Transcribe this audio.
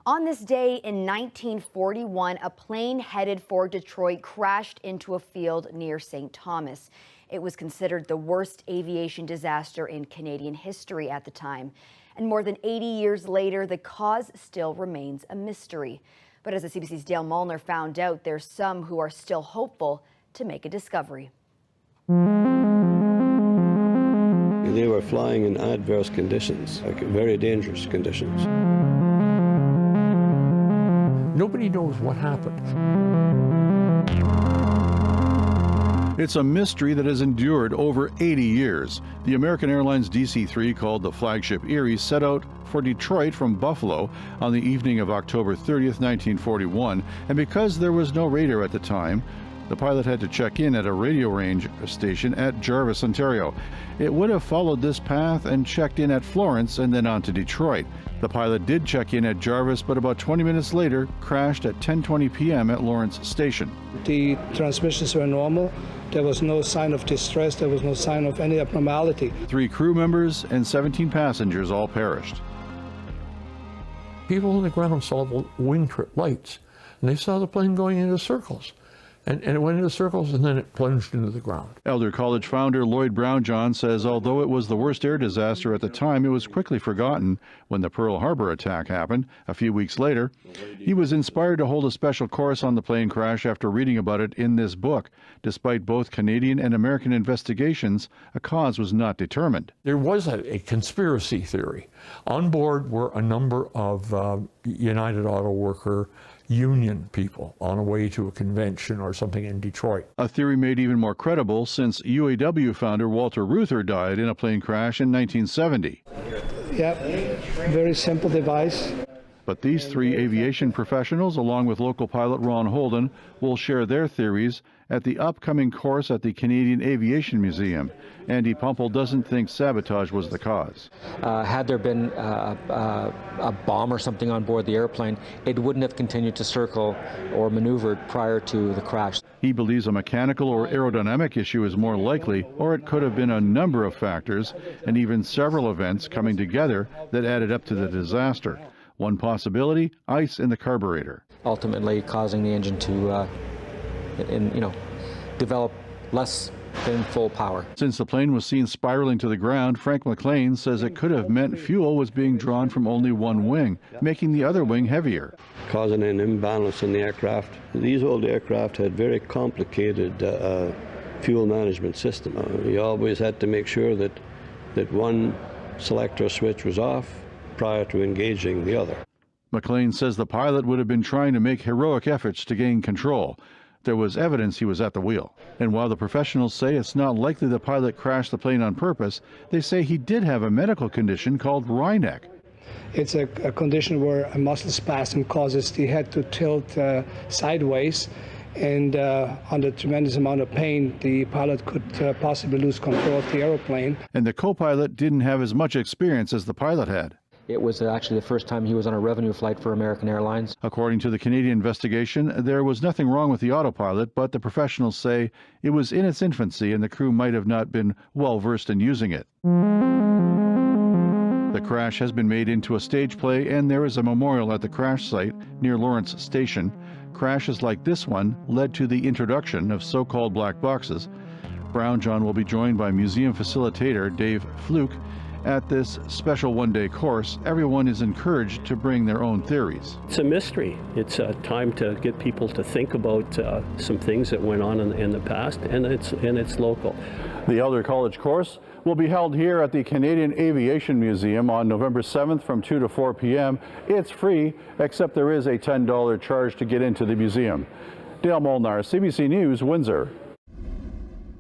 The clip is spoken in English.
On this day in 1941, a plane headed for Detroit crashed into a field near St. Thomas. It was considered the worst aviation disaster in Canadian history at the time. And more than 80 years later, the cause still remains a mystery. But as the CBC's Dale Molnar found out, there's some who are still hopeful to make a discovery. They were flying in adverse conditions, like very dangerous conditions. Nobody knows what happened. It's a mystery that has endured over 80 years. The American Airlines DC-3, called the flagship Erie, set out for Detroit from Buffalo on the evening of October 30th, 1941, and because there was no radar at the time, the pilot had to check in at a radio range station at Jarvis, Ontario. It would have followed this path and checked in at Florence and then on to Detroit. The pilot did check in at Jarvis, but about 20 minutes later crashed at 10:20 p.m. at Lawrence Station. The transmissions were normal. There was no sign of distress. There was no sign of any abnormality. 3 crew members and 17 passengers all perished. People on the ground saw the wing lights, and they saw the plane going into circles. And it went into circles, and then it plunged into the ground. Elder College founder Lloyd Brownjohn says although it was the worst air disaster at the time, it was quickly forgotten when the Pearl Harbor attack happened a few weeks later. He was inspired to hold a special course on the plane crash after reading about it in this book. Despite both Canadian and American investigations, a cause was not determined. There was a conspiracy theory. On board were a number of United Auto Worker union people on a way to a convention or something in Detroit. A theory made even more credible since UAW founder Walter Reuther died in a plane crash in 1970. Yep, very simple device. But these 3 aviation professionals, along with local pilot Ron Holden, will share their theories at the upcoming course at the Canadian Aviation Museum. Andy Pumple doesn't think sabotage was the cause. Had there been a bomb or something on board the airplane, it wouldn't have continued to circle or maneuvered prior to the crash. He believes a mechanical or aerodynamic issue is more likely, or it could have been a number of factors and even several events coming together that added up to the disaster. One possibility, ice in the carburetor. Ultimately causing the engine to develop less than full power. Since the plane was seen spiraling to the ground, Frank McLean says it could have meant fuel was being drawn from only one wing, making the other wing heavier. Causing an imbalance in the aircraft. These old aircraft had very complicated fuel management system. You always had to make sure that one selector switch was off prior to engaging the other. McLean says the pilot would have been trying to make heroic efforts to gain control. There was evidence he was at the wheel. And while the professionals say it's not likely the pilot crashed the plane on purpose, they say he did have a medical condition called Ryeneck. It's a condition where a muscle spasm causes the head to tilt sideways, and under tremendous amount of pain, the pilot could possibly lose control of the aeroplane. And the co-pilot didn't have as much experience as the pilot had. It was actually the first time he was on a revenue flight for American Airlines. According to the Canadian investigation, there was nothing wrong with the autopilot, but the professionals say it was in its infancy and the crew might have not been well versed in using it. The crash has been made into a stage play, and there is a memorial at the crash site near Lawrence Station. Crashes like this one led to the introduction of so-called black boxes. Brownjohn will be joined by museum facilitator Dave Fluke. At this special one-day course, everyone is encouraged to bring their own theories. It's a mystery. It's a time to get people to think about some things that went on in the past, and it's local. The Elder College course will be held here at the Canadian Aviation Museum on November 7th from 2 to 4 p.m. It's free, except there is a $10 charge to get into the museum. Dale Molnar, CBC News, Windsor.